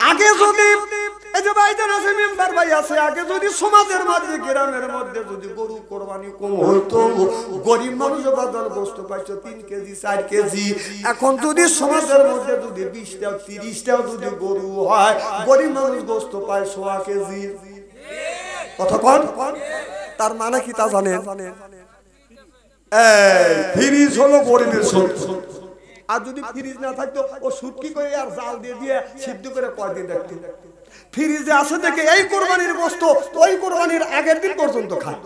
আগে যদি এই যে ভাইজান আছে মেম্বার ভাই আছে আগে যদি সমাজের মধ্যে গ্রামের মধ্যে যদি গরু কোরবানি কম হতো গরিব মানুষ বাজার গোস্ত পাইতো 3 কেজি 4 কেজি এখন যদি সমাজের মধ্যে যদি 20টা 30টা যদি গরু হয় গরিব মানুষ গোস্ত পায় 100 কেজি কথা কোন তার মানে কি তা জানেন এই ফ্রিজ হলো গরিবের শত্রু আর যদি ফ্রিজ না থাকতো ও শুটকি করে আর জাল দিয়ে দিয়ে সিদ্ধ করে কয়দিন রাখতো ফ্রিজে আসে দেখে এই কোরবানির গোশত ওই কোরবানির আগের দিন পর্যন্ত খায়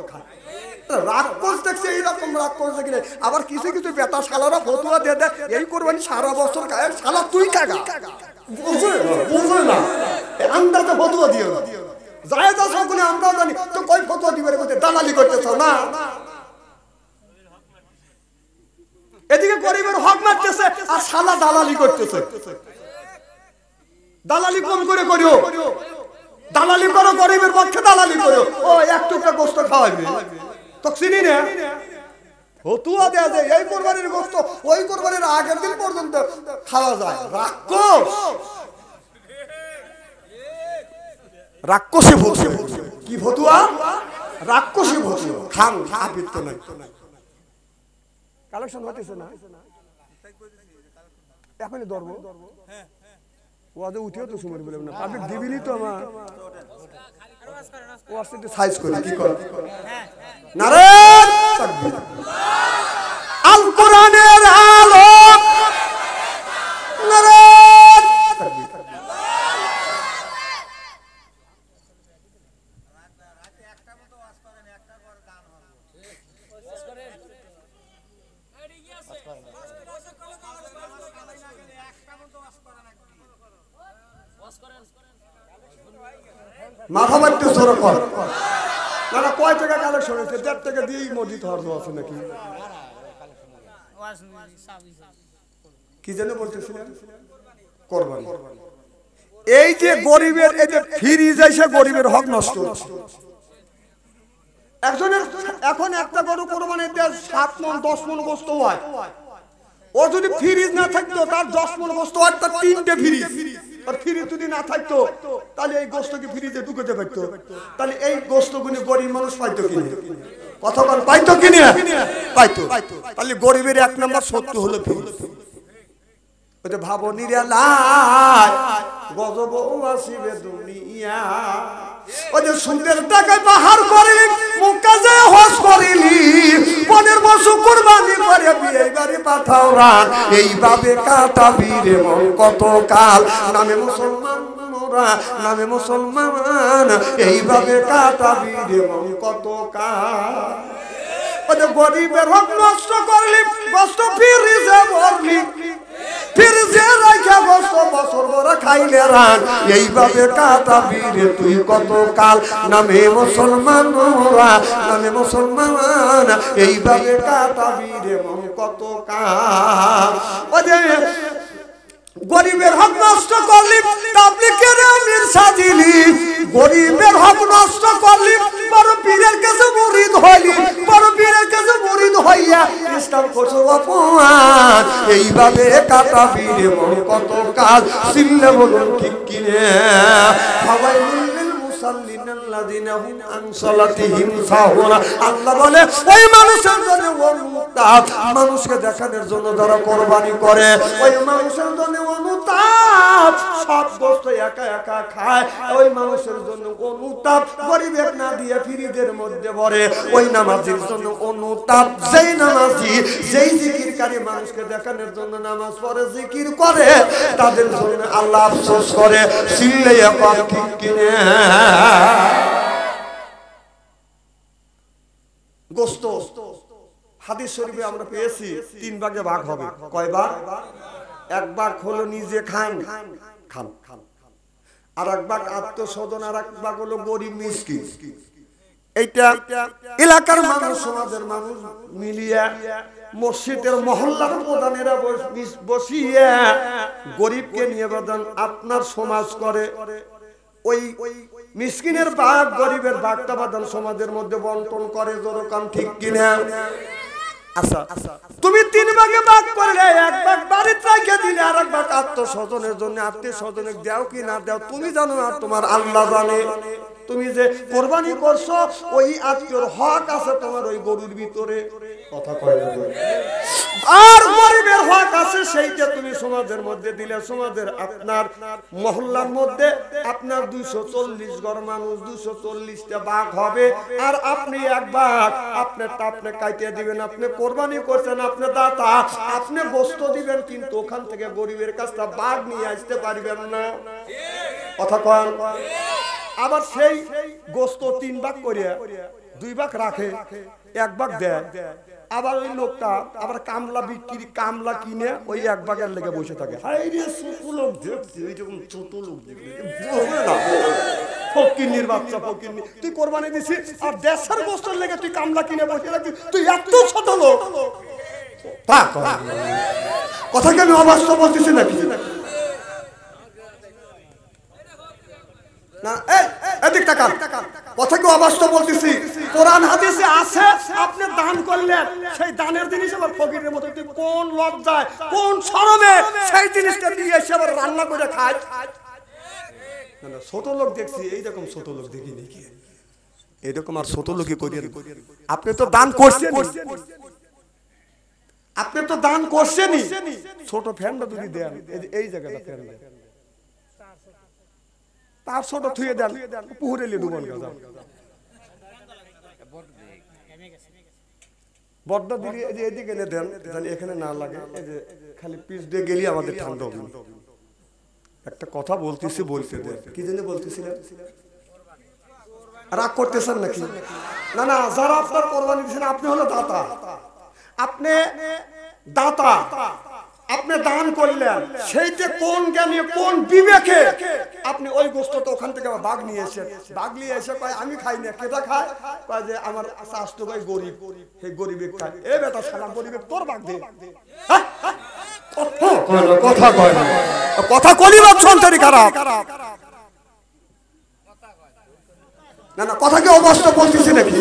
রাগ করতেছে এইরকম রাগ করছে কিনা আবার কিছু কিছু বেটা শালারা ফতুয়া দিয়ে দেয় এই কোরবানি সারা বছর খায় শালা তুই খাগা বুঝে না আন্দাজে ফতুয়া দিও যায় যা সকলে আমরাও জানি তো কই ফতুয়া দিবে রে দালালি করতেছ না এদিকে গরিবের হক মারতেছে আর শালা দালালি করতেছে দালালি কম করে করিও দালালি করো গরিবের পক্ষে দালালি করো ও এক টুকরা গোশত খাওয়াবে তো চিনি না ফতুয়া দেয়া যায় এই কোরবানির গোশত ওই কোরবানির আগের দিন পর্যন্ত খাওয়া যায় রাক্ষসী ফতুয়া কি ফতুয়া রাক্ষসী ফতুয়া খান খাবিত তো নাই কালেকশন হতেছে না এখনই ধরবো ওয়াদে উঠেও তো সময় বলে না পাবলিক দিবিনি তো আমার ও আসতে সাইজ করে কি করে নারে তাকবীর আল কোরআনের আলো নারে তাকবীর একটা মতো ওয়াজ করেন একটা করে গান হবে ওয়াজ করেন মাথা মারতে শুরু কর না কয় টাকা কালেকশন হয়েছে 1.5 টাকা দিয়েই মসজিদ হরজ আছে নাকি কি যেন বলতেছিলেন কোরবানি এই যে গরিবের এই যে ফ্রিজ এসে গরিবের হক নষ্ট হচ্ছে একজনের এখন একটা গরু কোরবানির দিয়ে 7 মণ 10 মণ গোশত হয় ও যদি ফ্রিজ না থাকতো তার 10 মণ গোশত হয় তার 3টে ফ্রিজ আর ফ্রিজ যদি না থাকতো তাহলে এই গোশত কি ফ্রিজে ঢুকাতে পারতো তাহলে এই গোশতগুলো গরিব মানুষ পাইতো কিনা কথা বল পাইতো কিনা পাইতো তাহলে গরিবের এক নাম্বার সত্য হলো ফ্রিজ ওটা ভাবো নিরালাই গজব আসিবে দুনিয়া ওই সুদের টাকায় পাহাড় করিলি মুক্কা যায় হজ করিলি 15 বছর কুরবানি করে বিয়ে বাড়ি পাঠাও রান এইভাবে কাটাবি রে মন কত কাল নামে মুসলমান মোরা নামে মুসলমান এইভাবে কাটাবি রে মন কত কাল ওই গরিবের হক নষ্ট করলি কষ্ট ফিরিজে ভরলি ফিরিজে রাখা বছর বছর বড় খাইলে রান এইভাবে কাটাবি রে তুই কত কাল নামে মুসলমান মোরা নামে মুসলমান এইভাবে কাটাবি রে মন কত কাল ওই গরিবের হক নষ্ট করলি তাবলীগের আমির সাজিলি গরিবের হক নষ্ট করলি বড় পীরের কাছে মুরিদ হইলি বড় পীরের কাছে মুরিদ হইয়া ইসলাম করছো অপমান এইভাবে কাটাবি রে মন কত কাল সিল্লে বলুন ঠিক কিনে সবাই আল্লাহ বলে ওই মানুষের জন্য অনুতাপ মানুষকে দেখানোর জন্য যারা কোরবানি করে ওই মানুষের জন্য অনুতাপ সব গোশত একা একা খায় ওই মানুষের জন্য অনুতাপ গরিবের না দিয়ে ফ্রিজের মধ্যে ভরে ওই নামাজির জন্য অনুতাপ যেই নামাজি যেই জিকিরকারী মানুষকে দেখানোর জন্য নামাজ পড়ে জিকির করে তাদের জন্য আল্লাহ আফসোস করে সিল্লে পাক ঠিক কিনে গোশত হাদিস শরীফে আমরা পেয়েছি 3 ভাগে ভাগ হবে কয় ভাগ এক ভাগ হলো নিজে খান খান আর এক ভাগ আত্মস্বজন আর এক ভাগ হলো গরিব মিসকিন এইটা এলাকার মানুষ সমাজের মানুষ মিলিয়ে মসজিদের মহল্লার প্রধানেরা বসিয়ে গরিবকে নিয়ে বাদান আপনার সমাজ করে ওই মিসকিনের ভাগ গরিবের ভাগটা বাদান সমাজের মধ্যে বন্টন করে যেরকম ঠিক কিনা আচ্ছা তুমি 3 ভাগে ভাগ করলে, এক ভাগ বাড়িতে রেখে দিলে, আর এক ভাগ আত্মীয়-স্বজনের জন্য। আত্মীয়-স্বজনের দাও কি না দাও তুমি জানো, আর তোমার আল্লাহ জানে। তুমি যে কোরবানি করছো ওই আত্মীয়র হক আছে তোমার ওই গরুর ভিতরে, কথা কয় না। আর গরিবের হক আছে, সেইটা তুমি সমাজের মধ্যে দিলে। সমাজের আপনার মহল্লার মধ্যে আপনার 240 ঘর মানুষ, 240টা ভাগ হবে। আর আপনি এক ভাগ আপনারটা আপনি কাটিয়ে দিবেন। আপনি কোরবানি করছেন, আপনি দাতা, আপনি গোশত দিবেন, কিন্তু ওখান থেকে গরিবের কাছটা ভাগ নিয়ে আসতে পারবেন না, কথা কন। আবার সেই গোশত 3 ভাগ করে 2 ভাগ রাখে, 1 ভাগ দেয়। আবার ওই লোকটা আবার কামলা বিক্রি, কামলা কিনে ওই 1 ভাগের লেগে বসে থাকে। হাই রে ছোট লোক দেখছি, এইরকম ছোট লোক দেখবি ফকিন্নির বাচ্চা, ফকিন্নি। তুই কোরবানি দিছিস আর দেশের গোশতের লেগে তুই কামলা কিনে বসে রাখিস, তুই এত ছোট লোক। কথা কি আমি অবাস্তব বলতেছি নাকি? না এদিক টাকা কথা কি অবাস্তব বলতেছি? কোরআন হাদিসে আছে আপনি দান করলেন, সেই দানের জিনিস আবার ফকিরের মতো তুই কোন লজ্জায় কোন শরমে সেই জিনিসটা দিয়ে এসে আবার রান্না করে খায়। না ছোট লোক দেখছি, এইরকম ছোট লোক দেখিনি কি এরকম আর ছোট লোকই করিয়েন। আপনি তো দান করছেন, আপনি তো দান করছেনই। ছোট ফ্যানটা যদি দেন, এই জায়গাটা ফ্যান দেন, তার ছোট থুয়ে দেন, পুকুরে লিয়ে ডুবন গাছ বড্ড দিলি এদিকে এনে দেন, এখানে না লাগে। এই যে খালি পিস দিয়ে গেলি আমাদের ঠান্ডা হবে। একটা কথা বলতেছি, বলতে দেন। কি জন্য বলতেছিলেন? রাগ করতেছেন নাকি? না না, যারা আপনার কোরবানি দিচ্ছেন আপনি হলো দাতা, আপনি দাতা, আপনি দান করলেন, সেইটা কোন জ্ঞানে কোন বিবেকে আপনি ওই গোশতটা ওখান থেকে ভাগ নিয়ে এসেছেন। ভাগ নিয়ে এসে কয় আমি খাই না, কেটা খায়? কয় যে আমার স্বাস্থ্য ভাই গরিব, সেই গরিবের খায়। এ বেটা সালাম গরিবের তোর ভাগ দে। কথা কয় না, কথা কলিবার সন্তানি খারাপ। না না, কথা কি অবাস্তব বলতেছি নাকি?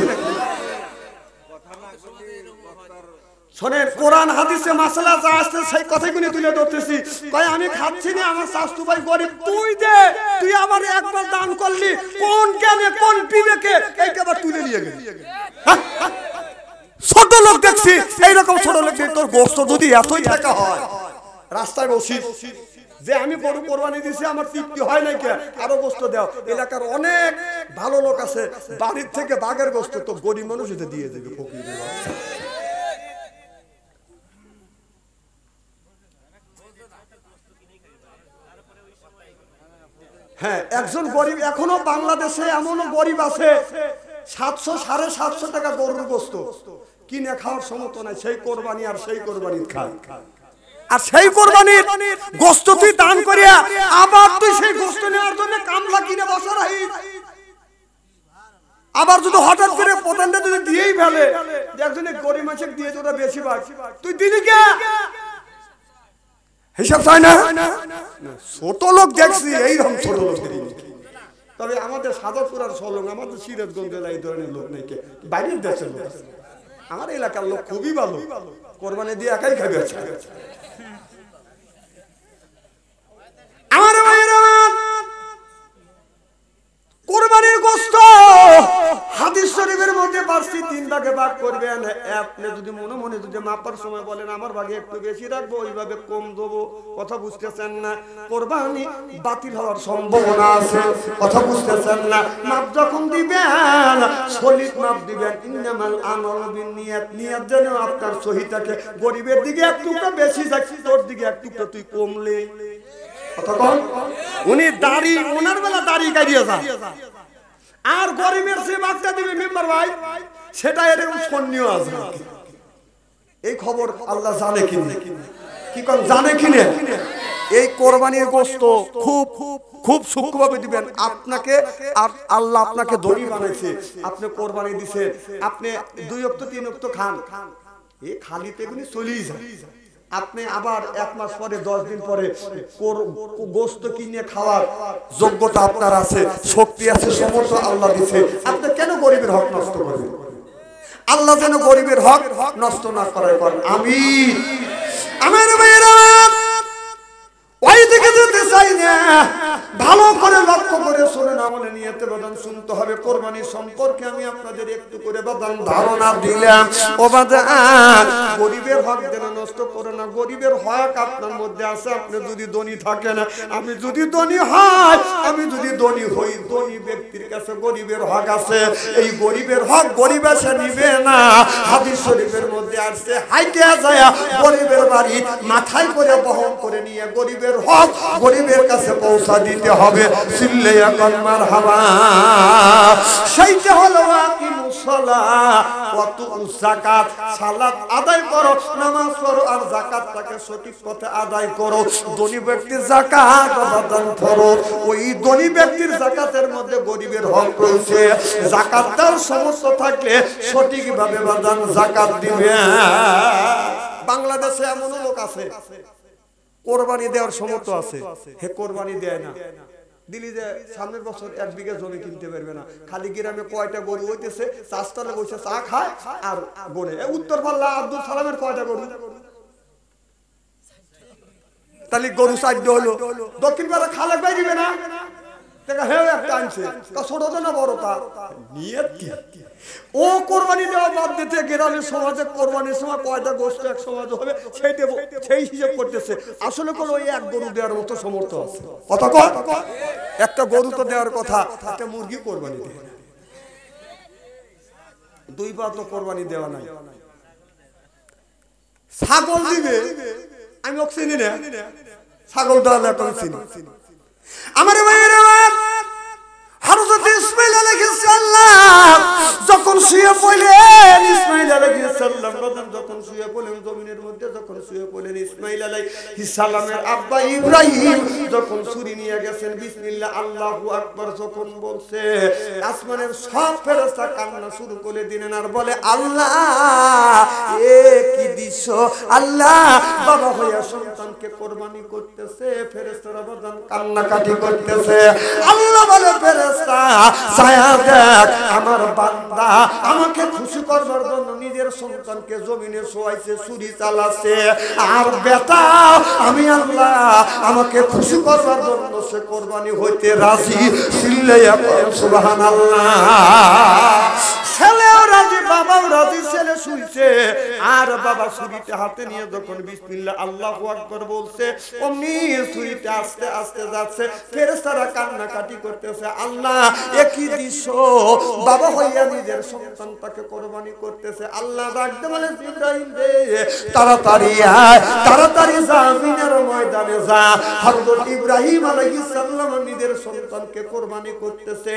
শোনেন, কোরআন হাদিসে মাসালা যা আসছে সেই কথাগুলো তুলে ধরতেছি। ভাই আমি খাচ্ছি না, আমার শাশু ভাই গরিব, তুই দে, তুই আমার একবার দান করলি, কোন জ্ঞানে কোন বিবেকে এইটা আবার তুলে নিয়ে গেলি? ছোট লোক দেখছি, এইরকম ছোট লোক দেখি। তোর গোশত যদি এতই টাকা হয়, রাস্তায় বসিস যে আমি গরু কোরবানি দিছি, আমার তৃপ্তি হয় নাই, কে আরো গোশত দাও। এলাকার অনেক ভালো লোক আছে, বাড়ির থেকে বাঘের গোশত তো গরিব মানুষ দিয়ে দেবে, ফকির। হ্যাঁ, একজন গরিব এখনো বাংলাদেশে এমনও গরিব আছে 700 750 টাকা গরুর গোশত কিনে খাওয়ার সমর্থ নাই। সেই কোরবানি আর সেই কোরবানি খায়, আর সেই কোরবানির গোশত তুই দান করিয়া আবার তুই সেই গোশত নেওয়ার জন্য কামলা কিনে বসা রাখিস। আবার যদি হঠাৎ করে পতনটা যদি দিয়েই ফেলে, একজনে গরিব মানুষকে দিয়ে তোরা বেশি ভাগ, তুই দিলি কে? হিসাব চাই না। ছোট লোক দেখছি, এইরকম ছোট লোক দেখিনি। তবে আমাদের সাজাপুর আর সলং, আমাদের সিরাজগঞ্জ এই ধরনের লোক নেই, কে বাইরের দেশের লোক। আমার এলাকার লোক খুবই ভালো, কোরবানি দিয়ে একাই খাবে। আমার ভাইয়েরা, কোরবানির গোশত হাদিস শরীফের মধ্যে পারছি 3 ভাগে ভাগ করবেন। আপনি যদি মনে মনে যদি মাপার সময় বলেন আমার ভাগে একটু বেশি রাখবো, ওইভাবে কম দেবো, কথা বুঝতেছেন না? কোরবানি বাতিল হওয়ার সম্ভাবনা আছে, কথা বুঝতেছেন না? মাপ যখন দিবেন সলিড মাপ দিবেন। ইন্নামাল আমালু বিন্নিয়াত, নিয়ত যেন আপনার সহি থাকে। গরিবের দিকে একটু বেশি যাচ্ছে, তোর দিকে একটু তুই কমলে, কথা কম। উনি দাড়ি, ওনার বেলা দাড়ি কাটিয়ে যায়, আর গরিবের যে বাচ্চা দিবে মেম্বার ভাই, সেটা এরকম সন্নিয় আছে। এই খবর আল্লাহ জানে কিনে, কি কোন জানে কিনে? এই কোরবানির গোশত খুব খুব সূক্ষ্মভাবে দিবেন আপনাকে। আর আল্লাহ আপনাকে ধনী বানাইছে, আপনি কোরবানি দিছেন, আপনি 2 ওয়াক্ত 3 ওয়াক্ত খান, এই খালিতে এগুলি চলেই যায়। আপনি আবার 1 মাস পরে 10 দিন পরে গোশত কিনে খাওয়ার যোগ্যতা আপনার আছে, শক্তি আছে, সমর্থ আল্লাহ দিয়েছে। আপনি কেন গরিবের হক নষ্ট করবেন? আল্লাহ যেন গরিবের হক নষ্ট না করে। আমিন। আমার ভাইয়েরা ওই দিকে যেতে চাই না, ভালো করে লক্ষ্য করে শুনে আমলে নিয়তে বাদান শুনতে হবে। কোরবানি সম্পর্কে আমি আপনাদের একটু করে বাদান ধারণা দিলাম। ও বাদান, গরিবের হক যেন নষ্ট করে না। গরিবের হক আপনার মধ্যে আছে। আপনি যদি ধনী থাকেন, আমি যদি ধনী হয়, আমি যদি ধনী হই, ধনী ব্যক্তির কাছে গরিবের হক আছে। এই গরিবের হক গরিব এসে নিবে না। হাদিস শরীফের মধ্যে আসছে, হাইটে যায় গরিবের বাড়ি মাথায় করে বহন করে নিয়ে গরিবের হক গরিবের কাছে পৌঁছা দিতে হবে। চিল্লে এখন মারহাবা। সেইটা হলো আকিমুস সালাত ওয়া তু'উজ যাকাত। সালাত আদায় করো, নামাজ পড়ো, আর যাকাতটাকে সঠিক পথে আদায় করো। ধনী ব্যক্তির যাকাত প্রদান করো। ওই ধনী ব্যক্তির যাকাতের মধ্যে গরিবের হক রয়েছে। যাকাত দেওয়ার সমস্যা থাকলে সঠিকভাবে বাদান যাকাত দিবে। বাংলাদেশে এমন লোক আছে কোরবানি দেওয়ার সমর্থ আছে, হে কোরবানি দেয় না। দিলি যে সামনের বছর 1 বিঘা জমি কিনতে পারবে না। খালি গ্রামে কয়টা গরু হইতেছে, চাষতলা বসে চা খায় আর গড়ে। উত্তর পাল্লা আব্দুল সালামের কয়টা গরু, তাহলে গরু 4 হলো। দক্ষিণ পাড়া খালেক ভাই দিবে না, একটা আনছে ছোট না বড়, তা ও কোরবানি দেওয়া বাদ দিতে গ্রামের সমাজে কোরবানির সময় কয়টা গোষ্ঠ এক সমাজ হবে সেই হিসেব করতেছে। আসলে কোন ওই এক গরু দেওয়ার মতো সমর্থ আছে? কথা একটা গরু তো দেওয়ার কথা, একটা মুরগি কোরবানি দেয় না। 2 পা তো কোরবানি দেওয়া নাই। ছাগল দিবে, আমি ওকে চিনি না, ছাগল দেওয়া এখন চিনি। আমার ভাইয়েরা, হযরত ইসমাঈল আলাইহিস সালাম যখন শুয়ে পড়লেন, ইসমাঈল আলাইহিস সালাম যখন শুয়ে পড়লেন জমিনের মধ্যে, যখন শুয়ে পড়লেন ইসমাঈল আলাইহিস সালামের আব্বা ইব্রাহিম যখন ছুরি নিয়ে গেছেন, বিসমিল্লাহ আল্লাহু আকবার যখন বলছে, আসমানের সব ফেরেশতা কান্না শুরু করে দিলেন আর বলে, আল্লাহ এ কি দৃশ্য! আল্লাহ বাবা হইয়া সন্তানকে কোরবানি করতেছে, ফেরেশতারা বলেন কান্নাকাটি করতেছে। আল্লাহ বলে, ফেরেশতা ছায়া দেখ, আমার বান্দা আমাকে খুশি করবার জন্য নিজের সন্তানকে জমিনে শোয়াইছে, ছুরি চালাচ্ছে। আর বেটা আমি আল্লাহ আমাকে খুশি করবার জন্য সে কোরবানি হইতে রাজি। চিল্লাইয়া পড়ো সুবহানাল্লাহ। ছেলেও রাজি, বাবাও রাজি। ছেলে শুইছে আর বাবা ছুরিটা হাতে নিয়ে যখন বিসমিল্লাহ আল্লাহু আকবার বলছে, অমনি ছুরিটা আস্তে আস্তে যাচ্ছে। ফেরেশতারা কান্নাকাটি করতেছে, আল্লাহ একই দৃশ্য! বাবা হইয়া নিজের সন্তানটাকে কোরবানি করতেছে। আল্লাহ ডাকতে বলে, ইব্রাহিম রে, তাড়াতাড়ি আয়, তাড়াতাড়ি জামিনের ময়দানে যা। হযরত ইব্রাহিম আলাইহিস সালাম নিজের সন্তানকে কোরবানি করতেছে।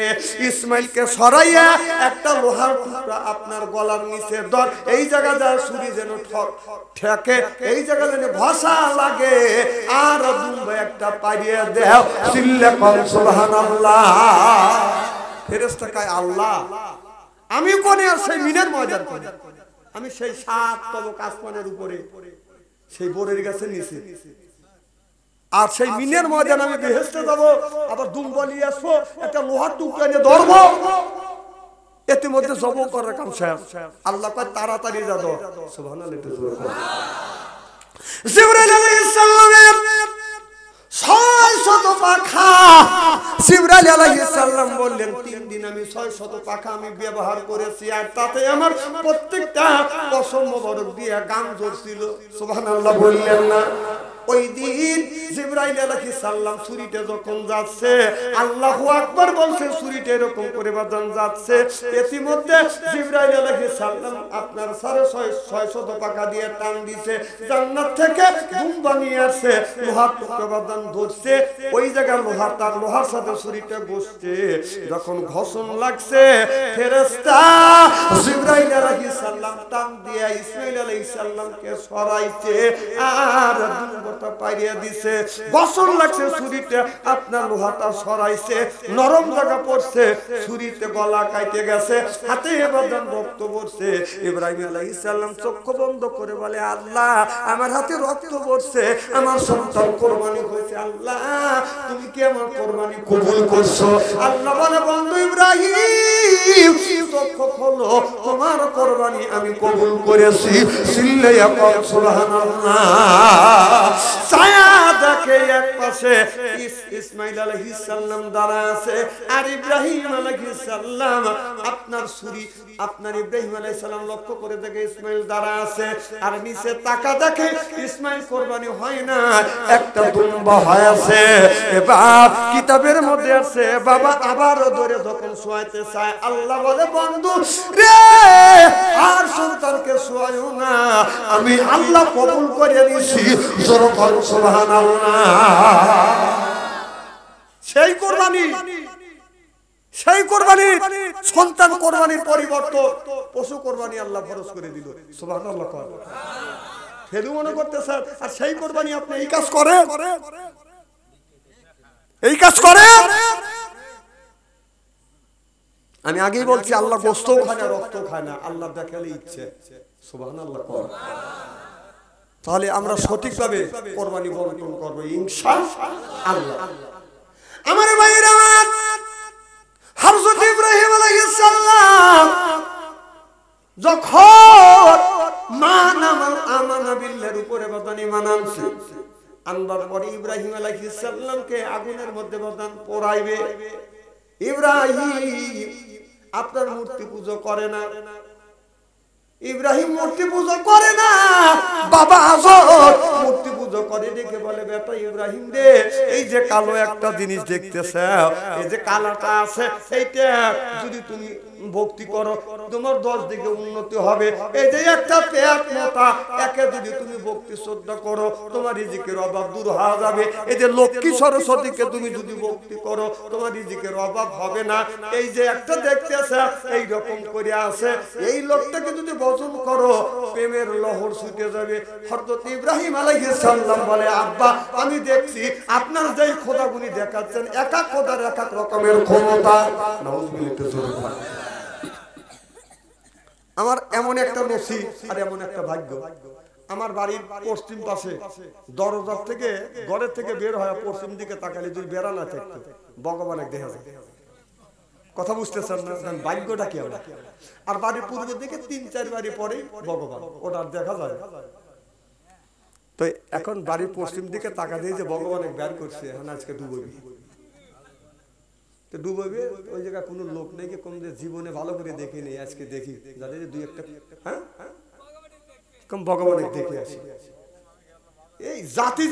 ইসমাইলকে সরাইয়া একটা লোহার টুকরা আপনার গলার নিচে ধর, এই জায়গা যা ছুরি যেন ঠেকে, এই জায়গা যেন ভাষা লাগে, আর দুম্বা একটা পাইয়ে দাও। চিল্লা কর সুবহানাল্লাহ। ফেরেশতা কয়, আল্লাহ আমি কোনে? আর সেই মিনের ময়দান কোনে? আমি সেই 7 তবক আসমানের উপরে, সেই বোরের গাছের নিচে। আর সেই মিনের ময়দান আমি বেহেশতে যাব, আবার দুম্বা নিয়ে আসবো, একটা লোহার টুকরা নিয়ে ধরবো, এতে মধ্যে জব করার কাম শেষ। আল্লাহ কয়, তাড়াতাড়ি যা দাও। সুবহানাল্লাহ। জিবরাইল আলাইহিস সালামের 600 পাখা। জিবরাইল আলাইহিস সালাম বললেন, 3 দিন আমি 600 পাখা আমি ব্যবহার করেছি, আর তাতে আমার প্রত্যেকটা কসম মোবারক দিয়ে গান ধরছিল। সুবহানাল্লাহ বললেন না? ওই দিন জিবরাইল আলাইহিস সালাম ছুরিতে যখন যাচ্ছে, আল্লাহু আকবার বলছে, ছুরিতে এরকম করে বাজান যাচ্ছে। ইতিমধ্যে জিবরাইল আলাইহিস সালাম আপনার 650 পাকা দিয়ে টান দিছে, জান্নাত থেকে দুম্বা নিয়ে আসছে, লোহার টুকরা বাজান ধরছে। ওই জায়গা লোহা, তার লোহার সাথে ছুরিটা বসছে। যখন ঘষণ লাগছে, ফেরেশতা জিবরাইল আলাইহিস সালাম টান দিয়ে ইসমাঈল আলাইহিস সালামকে সরাইছে, আর দুম্বাটা পাইয়া দিছে। ঘষণ লাগছে, ছুরিতে আপনার লোহাটা সরাইছে, নরম জায়গা পড়ছে, ছুরিতে গলা কাটে গেছে, হাতে বাদান রক্ত পড়ছে। ইব্রাহিম আলাইহিস সালাম চোখ বন্ধ করে বলে, আল্লাহ আমার হাতে রক্ত পড়ছে, আমার সন্তান কোরবানি হয়েছে, আল্লাহ তুমি কি আমার কোরবানি কবুল করছো? আল্লাহ বলে, বন্ধু ইব্রাহিম চক্ষু খোলো, তোমার কুরবানি আমি কবুল করেছি। চিল্লাইয়া বল সুবহানাল্লাহ। ছায়া দেখে এক পাশে ইসমাঈল আলাইহিস সালাম দাঁড়ায় আছে, আর ইব্রাহিম আলাইহিস সালাম আপনার ইব্রাহিম আলাইহিস সালাম লক্ষ্য করে দেখে ইসমাঈল দাঁড়ায় আছে, আর নিচে তাকা দেখে ইসমাঈল কুরবানি হয় না, একটা দুম্বা হয় আছে। এবার কিতাবের মধ্যে আছে বাবা আবারও ধরে যখন শোয়াইতে চায়, আল্লাহ বলে বন্ধু রে আর সন্তানকে শোয়াইও না, আমি আল্লাহ কবুল করে নিয়েছি। জোরে বলো সুবহানাল্লাহ। সেই কোরবানি সন্তান কোরবানির পরিবর্তন পশু কোরবানি আল্লাহ ফরজ করে দিল। সুবহানাল্লাহ। ফেলু মনে করতে স্যার, আর সেই কোরবানি আপনি এই কাজ করে আমি আগেই বলছি আল্লাহ গোশত খায় না, রক্ত খায় না, আল্লাহ দেখালে ইচ্ছে। সুবহানাল্লাহ। তাহলে আমরা সঠিকভাবে কোরবানি বন্টন করব ইনশাআল্লাহ। আমার ভাইরা, হযরত ইব্রাহিম আলাইহিস সালাম যখন আমানা বিল্লাহর উপরে বদান ঈমান আনছে, আনবার পরে ইব্রাহিম আলাইহিস সালামকে আগুনের মধ্যে বদান পোড়াইবে। ইব্রাহিম আপনার মূর্তি পূজা করে না, ইব্রাহিম মূর্তি পূজা করে না, বাবা আজর মূর্তি পূজা করে। দেখে বলে বেটা ইব্রাহিম রে, এই যে কালো একটা জিনিস দেখতেছ, এই যে কালাটা আছে, এইটা যদি তুমি ভক্তি করো তোমার 10 দিকে উন্নতি হবে। এই যে একটা পেট মোটা, একে যদি তুমি ভক্তি শ্রদ্ধা করো তোমার রিজিকের অভাব দূর হয়ে যাবে। এই যে লক্ষ্মী সরস্বতীকে তুমি যদি ভক্তি করো তোমার রিজিকের অভাব হবে না। এই যে একটা দেখতেছ এই রকম করে আছে, এই লোকটাকে যদি ভজন করো প্রেমের লহর ছুটে যাবে। হযরত ইব্রাহিম আলাইহিস সালাম বলে আব্বা আমি দেখছি আপনার যেই খোদাগুনি দেখাচ্ছেন এক এক খোদার এক এক রকমের ক্ষমতা। নাউযুবিল্লাহ। আমার এমন একটা নসিব আর এমন একটা ভাগ্য, আমার বাড়ির পশ্চিম পাশে দরজার থেকে ঘরের থেকে বের হয় পশ্চিম দিকে তাকালে যদি বেড়া না থাকতো ভগবান এক দেখা যায়। কথা বুঝতেছেন না? ভাগ্যটা কি আমরা। আর বাড়ির পূর্ব দিকে 3-4 বাড়ি পরে ভগবান, ওটা দেখা যায়। তো এখন বাড়ির পশ্চিম দিকে তাকা দিয়ে যে ভগবান এক বের করছে, এখন আজকে ডুববি তো ডুববে, ওই জায়গায় কোনো লোক নেই কি কোন জীবনে ভালো করে দেখে নেই, আজকে দেখি যাদের 2-1টা হ্যাঁ কম ভগবানের দেখে আসি। এই জাতি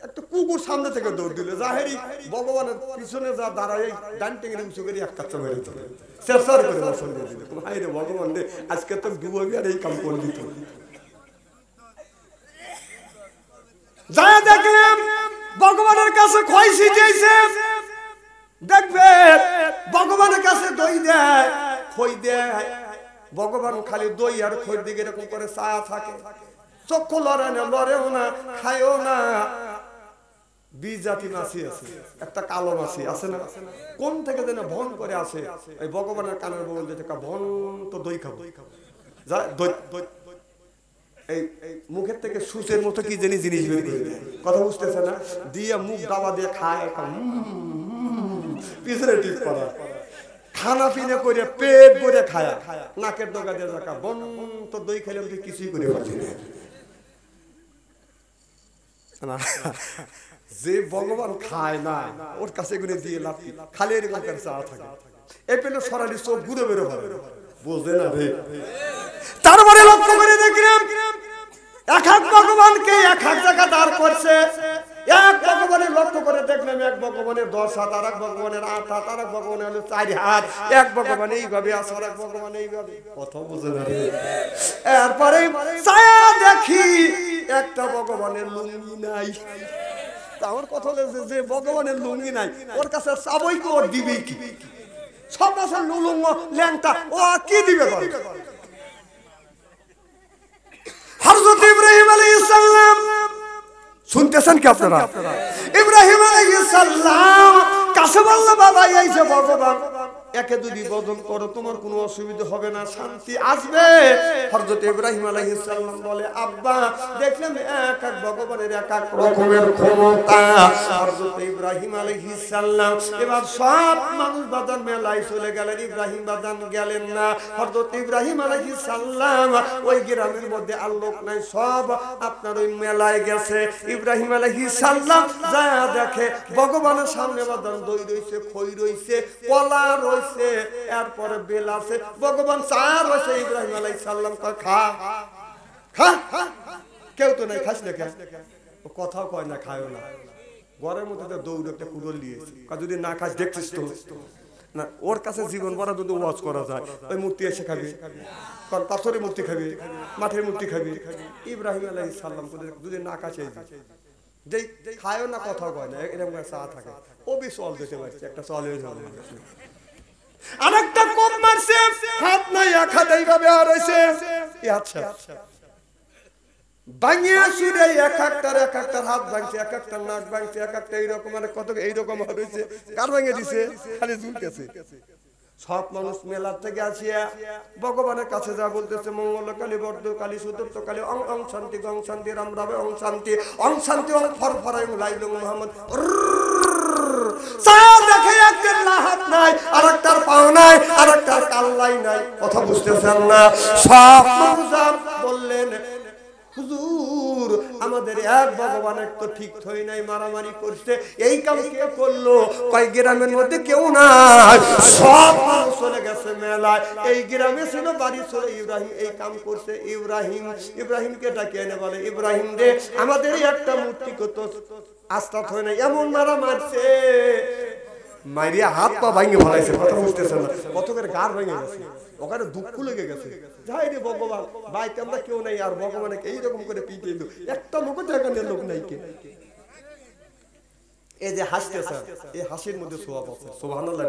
একটা কুকুর সামনে থেকে দৌড় দিল, জাহেরি ভগবানের পিছনে যা দাঁড়ায় ডান টেঙ্গের উঁচু করে এক কাচ্চা মেরে দিল, শেষার করে বসন দিয়ে দিল। হাই রে ভগবান রে, আজকে তো ডুববি আর এই কাম করে দিত। যা দেখলাম ভগবানের কাছে খয়সি দিয়েছে, দেখবে ভগবানের কাছে দই দেয় খই দেয়, ভগবান খালি দই আর খই দিকে এরকম করে চা থাকে, চক্ষু লড়েও না খায়ও না। 20 জাতি মাছি আছে, একটা কালো মাছি আছে না, কোন থেকে যেন ভন করে আসে, এই ভগবানের কানের বগল যেতে ভন তো দই খাবো, যা দই এই মুখের থেকে সুচের মতো কি জানি জিনিস বের করে দেয়, কথা বুঝতেছে না, দিয়ে মুখ দাবা দিয়ে খায়, পিছনে টিপ করা, খানা পিনে করে পেট ভরে খায়া, নাকের ডগা দিয়ে রাখা, বন তো দই খেলে তুই কিছুই করে পারছি না। যে ভগবান খায় না ওর কাছে গুনে দিয়ে লাভ, খালি এরকম করে চা থাকে, এই পেলে সরালি চোখ ঘুরে বেরো হবে, বুঝলে না রে। তারপরে লক্ষ্য করে দেখলাম এক এক ভগবানকে এক এক জায়গা দাঁড় করছে, এক ভগবানের লক্ষ্য করে দেখলাম এক ভগবানের 10 হাত, আর এক ভগবানের 8 হাত, আর এক ভগবানের হলো 4 হাত, এক ভগবান এইভাবে আছে আর এক ভগবান এইভাবে, কথা বুঝে না। এরপরে ছায়া দেখি একটা ভগবানের লুঙ্গি নাই। আমার কথা হলো যে ভগবানের লুঙ্গি নাই ওর কাছে চাবই কি, ওর দিবে কি? সব আছে লুলুঙ্গ ল্যাংটা, ও আর কি দিবে? হযরত ইব্রাহিম আলাইহিস সালাম শুনতেছেন কি আপনারা? ইব্রাহিম আলাইহিস সালাম কাছে বলল বাবা এই যে ভগবান একে যদি বদন করো তোমার কোনো অসুবিধা হবে না, শান্তি আসবে। হযরত ইব্রাহিম আলাইহিস সালাম বলে আব্বা দেখলাম এক এক ভগবানের এক এক রকমের ক্ষমতা। হযরত ইব্রাহিম আলাইহিস সালাম এবার সব মানুষ বাজার মেলায় চলে গেলেন, ইব্রাহিম বাজার গেলেন না। হযরত ইব্রাহিম আলাইহিস সালাম ওই গ্রামের মধ্যে আর লোক নাই, সব আপনার ওই মেলায় গেছে। ইব্রাহিম আলাইহিস সালাম যা দেখে ভগবানের সামনে বাজার দই রইছে, খই রইছে, কলা রইছে, এরপরে বেল আছে, ভগবান চা রইছে। ইব্রাহিম আলাইহিস সালাম কয় খা খা, কেউ তো নাই, খাস না কেন? কথাও কয় না, খায়ও না। ঘরের মধ্যে দৌড় একটা কুড়োল দিয়েছে, যদি না খাস দেখছিস তো না। ওর কাছে জীবন ভরা যদি ওয়াজ করা যায়, ওই মূর্তি এসে খাবে, কারণ পাথরের মূর্তি খাবে, মাঠের মূর্তি খাবে। ইব্রাহিম আলাইহিস সালাম যদি না খাসে যেই খায়ও না, কথাও কয় না, এরকম চা থাকে। ও বি চল দিতে পারছে, একটা চলে আরেকটা কোপ মারছে, হাত নাই, এক হাত এইভাবে আর হইছে। আচ্ছা ভাঙিয়া শুনে এক একটার হাত ভাঙছে, এক একটার নাক ভাঙছে, এক একটা এইরকম, মানে কত এইরকম হয়েছে। কার ভাঙে দিছে? খালি ঝুলতেছে। সব মানুষ মেলার থেকে আসিয়া ভগবানের কাছে যা বলতেছে মঙ্গলকালী, বর্ধকালী, সুদত্তকালী, অং অং শান্তি, গং শান্তি, রাম রাবে অং শান্তি, অং শান্তি, অং ফরফরাই লাইল মোহাম্মদ। দেখে একটার হাত নাই, আর একটার পাও নাই, আর একটার কাল্লাই নাই। কথা বুঝতেছেন না? সব মানুষ বললেন হুজুর আমাদের এক ভগবানের তো ঠিক থই নাই, মারামারি করছে। এই কাম কে করলো? কয় গ্রামের মধ্যে কেউ নাই, সব মানুষ চলে গেছে মেলায়। এই গ্রামে ছিল, বাড়ি ছিল ইব্রাহিম এই কাম করছে। ইব্রাহিমকে ডাকে এনে বলে ইব্রাহিম রে আমাদের একটা মূর্তি কত আস্থা থই নাই, এমন মারা মারছে, মারিয়া হাত পা ভাঙে ফেলাইছে। কথা বুঝতেছেন না? কত করে গার ভেঙে গেছে, ওখানে দুঃখ লেগে গেছে। যাই রে ভগবান, বাইতে আমরা কেউ নাই, আর ভগবানকে এইরকম করে পিটিয়ে দিল, একটা লোক দেখানোর লোক নাই কে। এই যে হাসতেছে, এই হাসির মধ্যে সোয়াব আছে। সুবহানাল্লাহ।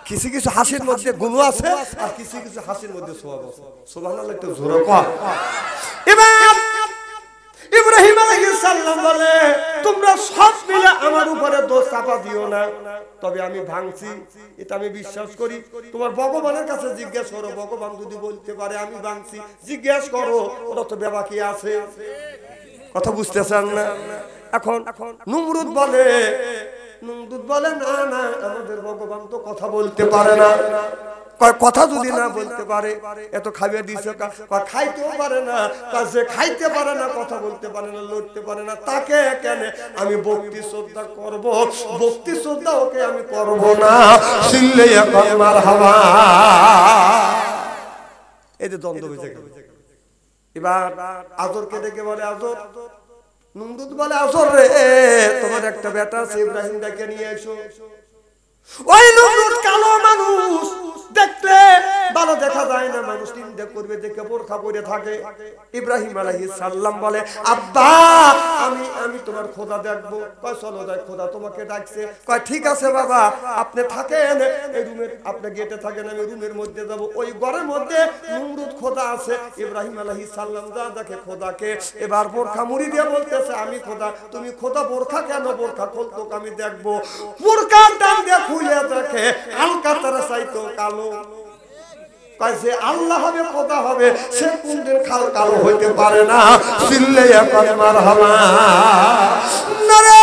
কিছু কিছু হাসির মধ্যে গুণ আছে, আর কিছু কিছু হাসির মধ্যে সোয়াব আছে। সুবহানাল্লাহ। একটু জোরে কর। এবার ইব্রাহিম আলাইহিস সালাম বলে তোমরা সব মিলে আমার উপরে দোষ চাপা দিও না, তবে আমি ভাঙছি, এটা আমি বিশ্বাস করি। তোমার ভগবানের কাছে জিজ্ঞেস করো, ভগবান যদি বলতে পারে আমি ভাঙছি, জিজ্ঞেস করো, ওরা তো বেবাকি আছে। কথা বুঝতেছেন না? এখন নমরুদ বলে না না, আমাদের ভগবান তো কথা বলতে পারে না। কথা যদি না বলতে পারে এত খাইয়ে দিছে, খাইতেও পারে না, যে খাইতে পারে না, কথা বলতে পারে না, লড়তে পারে না, তাকে কেন আমি ভক্তি শ্রদ্ধা করব? ভক্তি শ্রদ্ধা ওকে আমি করব না। সিল্লে এখন মারহাবা। এই যে দ্বন্দ্ব হয়েছে। এবার আজরকে ডেকে বলে আজর, নমরুদ বলে আজর রে তোমার একটা বেটা আছে, ইব্রাহিম ডেকে নিয়ে এসো। ওই নমরুদ কালো মানুষ, দেখলে ভালো দেখা যায় না, মানুষ চিন্তা করবে দেখে বোরখা পরে থাকে। ইব্রাহিম আলাইহিস সালাম বলে আব্বা আমি তোমার খোদা দেখবো। কয় চলো যাই, খোদা তোমাকে ডাকছে। কয় ঠিক আছে বাবা, আপনি থাকেন এই রুমের, আপনি গেটে থাকেন, আমি রুমের মধ্যে যাব। ওই ঘরের মধ্যে নমরুদ খোদা আছে। ইব্রাহিম আলাইহিস সালাম যা দেখে খোদাকে, এবার বোরখা মুড়ি দিয়ে বলতেছে আমি খোদা। তুমি খোদা বোরখা কেন? বোরখা খুলতো আমি দেখবো। বোরখা টান দিয়ে খুলে দেখে হালকা তারা চাইতো কালো। কাজে আল্লাহ হবে, খোদা হবে, সে কোনদিন কালো হইতে পারে না। চিল্লে এখন মারহাবা। নারে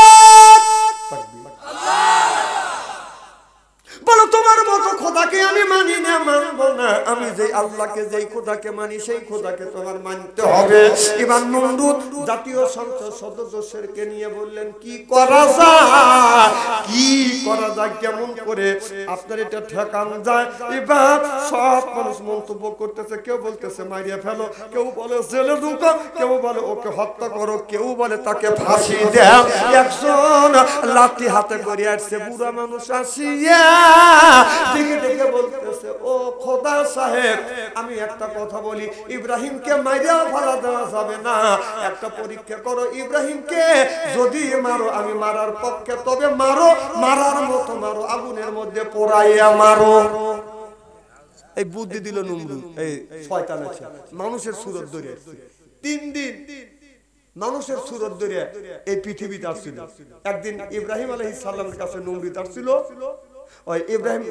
বলো তোমার মতো খোদাকে আমি মানি না, মানবো না। আমি যে আল্লাহকে, যেই খোদাকে মানি, সেই খোদাকে তোমার মানতে হবে। এবার নমরুদ জাতীয় সংসদ সদস্যদেরকে নিয়ে বললেন কি করা যায়, কি করা যায়, কেমন করে আপনার এটা ঠেকান যায়। এবার সব মানুষ মন্তব্য করতেছে, কেউ বলতেছে মারিয়া ফেলো, কেউ বলে জেলে ঢুকো, কেউ বলে ওকে হত্যা করো, কেউ বলে তাকে ফাঁসি দাও। একজন লাঠি হাতে করে আসছে, বুড়া মানুষ আসিয়া দেখে দেখে বলতেছে ও খোদা সাহেব, আমি একটা কথা বলি, ইব্রাহিমকে মাইরা ফেলা দেওয়া যাবে না। একটা পরীক্ষা করো, ইব্রাহিমকে যদি মারো আমি মারার পক্ষে, তবে মারো, মারার মতো মারো, আগুনের মধ্যে পোড়াইয়া মারো। এই বুদ্ধি দিল নমরুদ, এই শয়তান আছে, মানুষের সুরত ধরে 3 দিন মানুষের সুরত ধরে এই পৃথিবীতে আসছিল। একদিন ইব্রাহিম আলাইহিস সালামের কাছে নমরুদ আসছিল। ওই ইব্রাহিম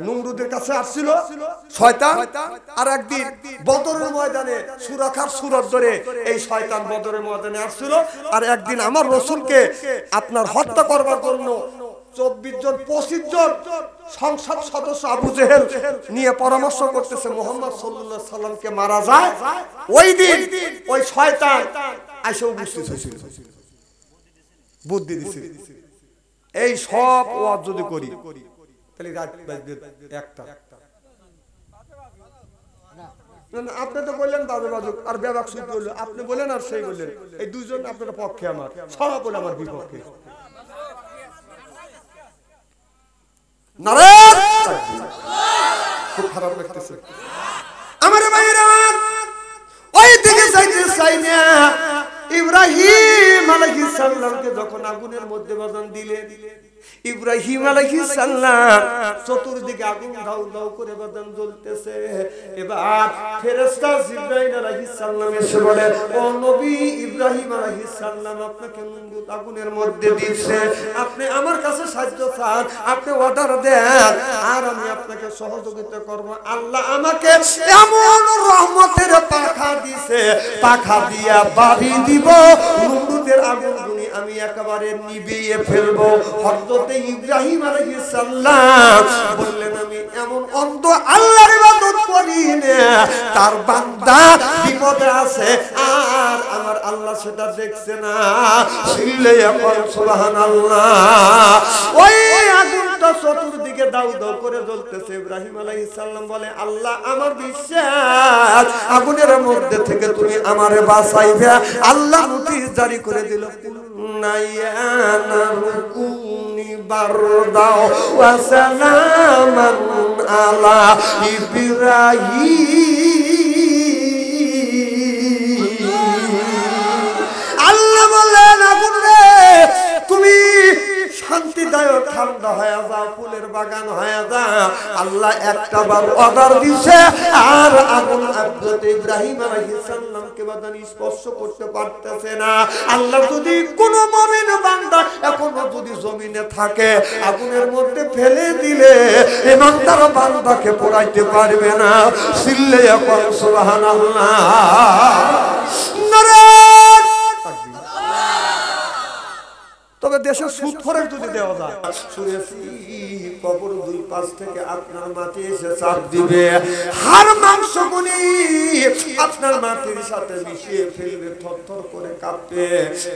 নমরুদের কাছে আসছিল শয়তান। আর একদিন বদরের ময়দানে সুরাখার সুরত ধরে এই শয়তান বদরের ময়দানে আসছিল। আর একদিন আমার রাসূলকে আপনার হত্যা করবার জন্য 24 জন 25 জন সংসদ সদস্য আবু জেহেল নিয়ে পরামর্শ করতেছে মুহাম্মদ সাল্লাল্লাহু আলাইহি সাল্লামকে মারা যায়। ওই দিন ওই শয়তান এসে উপস্থিত হয়েছিল, বুদ্ধি দিছে এই সব ওয়াজ যদি করি তাহলে রাত বাজবে 1টা। আপনি তো বললেন বাজে বাজুক আর বেবাক শুরু করলো, আপনি বলেন আর সেই বললেন, এই দুজন আপনার পক্ষে আমার, সব বলে আমার বিপক্ষে। খুব খারাপ লাগতেছে আমার ভাইরা। ওই দিকে যাইতে চাই না। ইব্রাহিম আলাইহিস সালামকে যখন আগুনের মধ্যে বাঁধন দিলে, ইব্রাহিম আলাইহিস সালাম চতুর্দিকে আগুন দাউ দাউ করে বাঁধন জ্বলতেছে। এবার ফেরেশতা জিবরাইল আলাইহিস সালাম এসে বলে, ও নবী ইব্রাহিম আলাইহিস সালাম আপনাকে আগুনের মধ্যে দিয়েছে, আপনি আমার কাছে সাহায্য চান, আপনি অর্ডার দেন আর আমি আপনাকে সহযোগিতা করব। আল্লাহ আমাকে এমন রহমতের পাখা দিয়েছে, পাখা দিয়া বাড়ি দিব, নমরুদের আগুনগুলি আমি একেবারে নিভিয়ে ফেলবো। হযরত ইব্রাহিম আলাইহিস সালাম বললেন, আমি এমন অন্ধ আল্লাহর ইবাদত করি না, তার বান্দা বিপদে আছে আর আমার আল্লাহ সেটা দেখছে না। সিল্লে এখন সুবহানাল্লাহ। ওই আগুনটা চতুর্দিকে দাউ দাউ করে জ্বলতেছে। ইব্রাহিম আলাইহিস সালাম বলে, আল্লাহ আমার বিশ্বাস আগুনের মধ্যে থেকে তুমি আমারে বাঁচাইবে। আল্লাহ নোটিশ জারি করে দিল, নায়ানাকুনি বারদাও ওয়া সালামান আলা ইব্রাহিম। আল্লাহ বললেন, আগুন রে তুমি শান্তিদায়ক ঠান্ডা হয়ে যাও, ফুলের বাগান হয়ে যাও। আল্লাহ একটা বার অর্ডার দিছে আর আগুন হযরত ইব্রাহিম আলাইহিস সালামকে বাদান স্পর্শ করতে পারতেছে না। আল্লাহ যদি কোন মুমিন বান্দা এখনো যদি জমিনে থাকে আগুনের মধ্যে ফেলে দিলে ইমানদার বান্দাকে পোড়াইতে পারবে না। সিল্লে এখন সুবহানাল্লাহ। তবে দেশের সুদ ফরক যদি দেওয়া যায়, শুনেছি কবর দুই পাশ থেকে আপনার মাটি এসে চাপ দিবে, হাড় মাংস গুলি আপনার মাটির সাথে মিশিয়ে ফেলবে, থরথর করে কাঁপবে।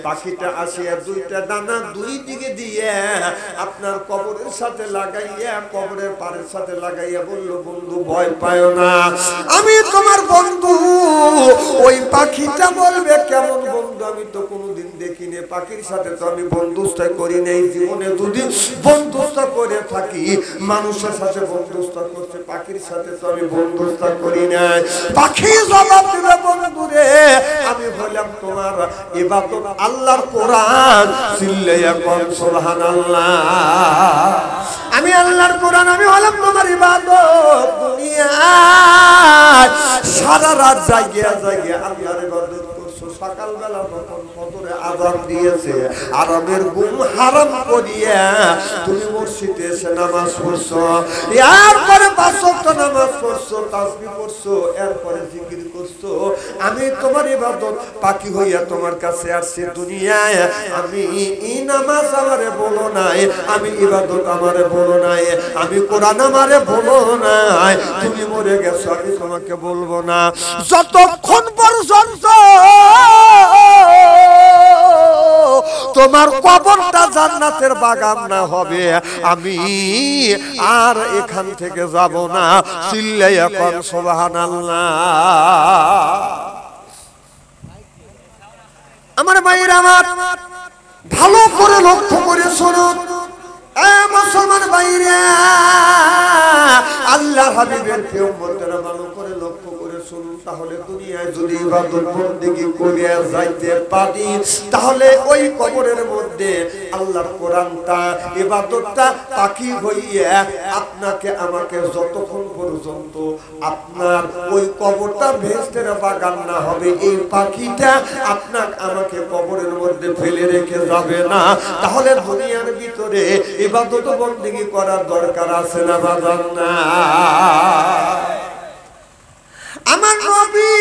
পাখিটা আসিয়া দুইটা দানা দুই দিকে দিয়ে আপনার কবরের সাথে লাগাইয়া, কবরের পাড়ের সাথে লাগাইয়া বলল, বন্ধু ভয় পায় না, আমি তোমার বন্ধু। ওই পাখিটা বলবে, কেমন বন্ধু, আমি তো কোনোদিন দেখিনি, পাখির সাথে তো আমি বন্ধুত্ব করি নাই, জীবনে দুদিন বন্ধুত্ব করে থাকি, মানুষের সাথে বন্ধুত্ব করছে, পাখির সাথে তো আমি বন্ধুত্ব করি নাই। পাখি জবাব দিবে, বন্ধুরে আমি হলাম তোমার ইবাদত আল্লাহর কোরআন। সিল্লে এখন সুবহানাল্লাহ। আমি আল্লাহর কোরআন, আমি হলাম তোমার ইবাদত। দুনিয়ায় সারা রাত জাগিয়া জাগিয়া আল্লাহর ইবাদত করছো, সকালবেলা যখন ফজরে আযান দিয়েছে আরামের ঘুম হারাম করিয়া তুমি মসজিদে এসে নামাজ পড়ছো, এরপরে 5 ওয়াক্ত নামাজ পড়ছো, তাসবিহ পড়ছো, এরপরে জিকির করছো। আমি তোমার ইবাদত পাখি হইয়া তোমার কাছে আসছি দুনিয়ায়। আমি এই নামাজ আমারে বলো নাই, আমি ইবাদত আমারে বলো নাই, আমি কোরআন আমারে বলো নাই, তুমি মরে গেছো আমি তোমাকে বলবো না। যতক্ষণ পর্যন্ত তোমার কবরটা জান্নাতের বাগান না হবে আমি আর এখান থেকে যাব না। চিল্লাই এখন সুবহানাল্লাহ। আমার ভাইরা, আমার ভালো করে লক্ষ্য করে শুনুন, মুসলমান ভাইরা, আল্লাহ হাবিবের উম্মতেরা ভালো করে লক্ষ্য করে শুনুন। তাহলে দুনিয়ায় যদি ইবাদত বন্দেগী করে যাইতে পারি তাহলে ওই কবরের মধ্যে আল্লাহর কোরআনটা ইবাদতটা পাখি হইয়া আপনাকে আমাকে যতক্ষণ পর্যন্ত আপনার ওই কবরটা ভেস্তের বাগান না হবে এই পাখিটা আপনাকে আমাকে কবরের মধ্যে ফেলে রেখে যাবে না। তাহলে দুনিয়ার ভিতরে ইবাদত বন্দেগী করার দরকার আছে না বাজার না? আমার নবী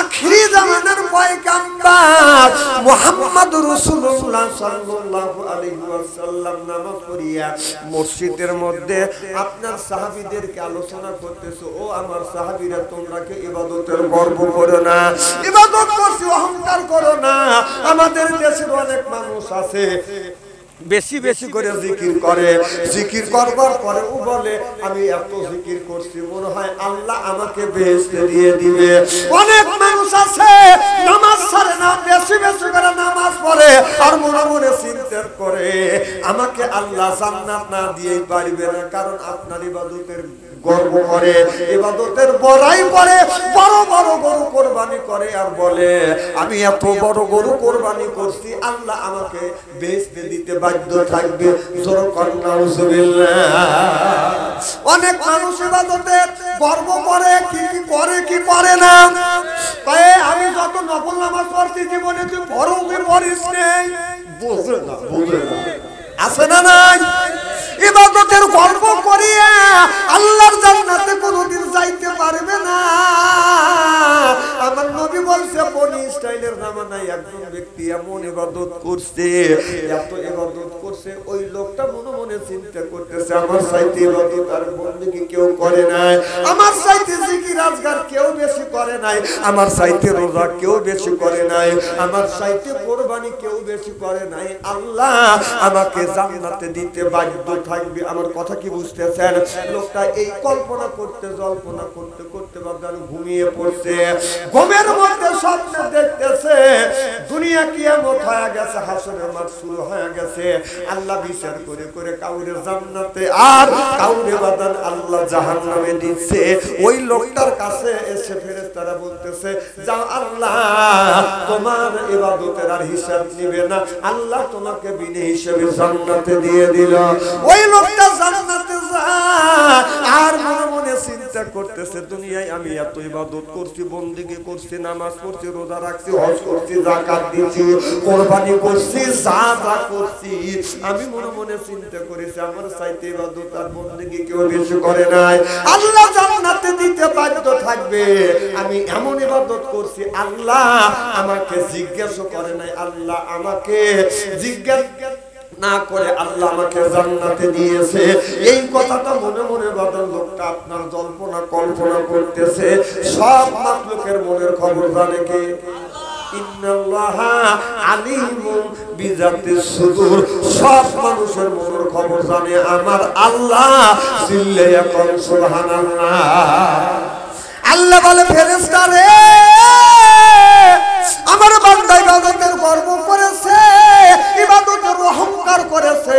আখিরি জামানার পয়গম্বর মুহাম্মদুর রাসূলুল্লাহ সাল্লাল্লাহু আলাইহি ওয়াসাল্লাম নামাজ পড়িয়া মসজিদের মধ্যে আপনার সাহাবীদেরকে আলোচনা করতেছে, ও আমার সাহাবীরা তোমরা কি ইবাদতের গর্ব করো না, ইবাদত করছি অহংকার করো না। আমাদের দেশের অনেক মানুষ আছে বেশি বেশি করে জিকির করে, জিকির করবার পরে ও বলে আমি এত জিকির করছি মনে হয় আল্লাহ আমাকে বেহেশতে দিয়ে দিবে। অনেক মানুষ আছে নামাজ ছাড়ে না, বেশি বেশি করে নামাজ পড়ে আর মনে মনে চিন্তা করে আমাকে আল্লাহ জান্নাত না দিয়েই পারবে না, কারণ আপনার ইবাদতের গর্ব করে, ইবাদতের বড়াই করে, বড় বড় গরু কোরবানি করে আর বলে আমি এত বড় গরু কোরবানি করছি আল্লাহ আমাকে বেহেশতে দিতে বাধ্য থাকবে। জোর কর নাউজুবিল্লাহ। অনেক মানুষ ইবাদতের গর্ব করে, কি করে কি করে না। তাই আমি যত নফল নামাজ পড়ছি জীবনে তুই ফরজে পড়িস নেই, বুঝে না বুঝে না আছে না নাই? ইবাদতের গর্ব করিয়া আল্লাহর জান্নাতে কোনোদিন যাইতে পারবে না। আমার নবী বলছে বনি ইসরাইলের জামানায় একজন ব্যক্তি এমন ইবাদত করছে, এত ইবাদত করছে, ওই লোকটা মনে মনে চিন্তা করতেছে আমার চাইতে ইবাদত আর বন্দেগী কেউ করে নাই, আমার চাইতে জিকির আজকার কেউ বেশি করে নাই, আমার চাইতে রোজা কেউ বেশি করে নাই, আমার চাইতে কোরবানি কেউ বেশি করে নাই, আল্লাহ আমাকে জান্নাতে দিতে বাধ্য থাকবে। আমার কথা কি বুঝতেছেন? লোকটা এই কল্পনা করতে জল্পনা করতে করতে বাদান ঘুমিয়ে পড়ছে। ঘুমের মধ্যে স্বপ্ন দেখতেছে দুনিয়া কিয়ামত হয়ে গেছে, হাসরের মাঠ শুরু হয়ে গেছে, আল্লাহ বিচার করে করে কাউরে জান্নাতে আর কাউরে বাদান আল্লাহ জাহান্নামে দিচ্ছে। ওই লোকটার কাছে এসে ফেরেশতারা বলতেছে যা আল্লাহ তোমার ইবাদতের আর হিসাব নিবে না, আল্লাহ তোমাকে বিনা হিসাবে জান্নাতে দিয়ে দিল। ওই লোকটা জান্নাতে যায় আর মনে মনে চিন্তা করতেছে দুনিয়ায় আমি এত ইবাদত করছি, বন্দেগী করছি, নামাজ পড়ছি, রোজা রাখছি, হজ করছি, যাকাত দিয়েছি, কোরবানি করছি, যা যা করছি আমি মনে মনে চিন্তা করেছি আমার চাইতে ইবাদত আর বন্দেগী কেউ বেশি করে নাই, আল্লাহ জান্নাতে দিতে বাধ্য থাকবে। আমি এমন ইবাদত করছি আল্লাহ আমাকে জিজ্ঞাসা করে নাই, আল্লাহ আমাকে জিজ্ঞাসা না করে আল্লাহ আমাকে জান্নাতে দিয়েছে। এই কথাটা মনে মনে বাদল লোকটা আপনার জল্পনা কল্পনা করতেছে। সব মাখলুকের মনের খবর জানে কে? ইন্নাল্লাহা আলিমুম বিজাতিস সুদূর। সব মানুষের মনের খবর জানে আমার আল্লাহ। চিল্লাইয়া কোন সুবহানাল্লাহ। আল্লাহ বলে ফেরেশতা রে আমার বান্দা ইবাদতের গর্ব করেছে, ইবাদতের অহংকার করেছে,